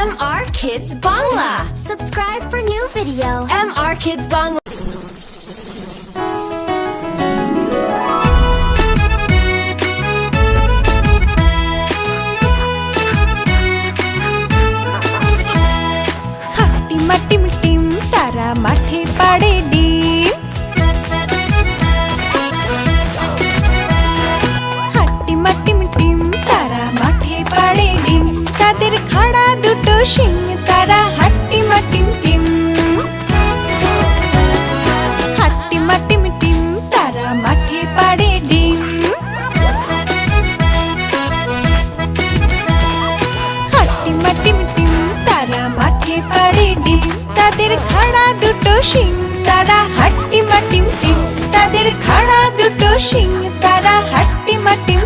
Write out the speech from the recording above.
MR Kids Bangla. Subscribe for new video. MR Kids Bangla. Team team তারা মাঠে পাড়ে ডিম। টিম টিম তারা মাঠে পাড়ে ডিম। তাদের খাড়া দুটো শিং তারা হাট্টিম টিম। টিম টিম তারা মাঠে পাড়ে ডিম। টিম টিম তারা মাঠে পাড়ে ডিম। তাদের খাড়া দুটো শিং তারা হাট্টিম টিম। তাদের খাড়া দুটো শিং তারা হাট্টিম টিম।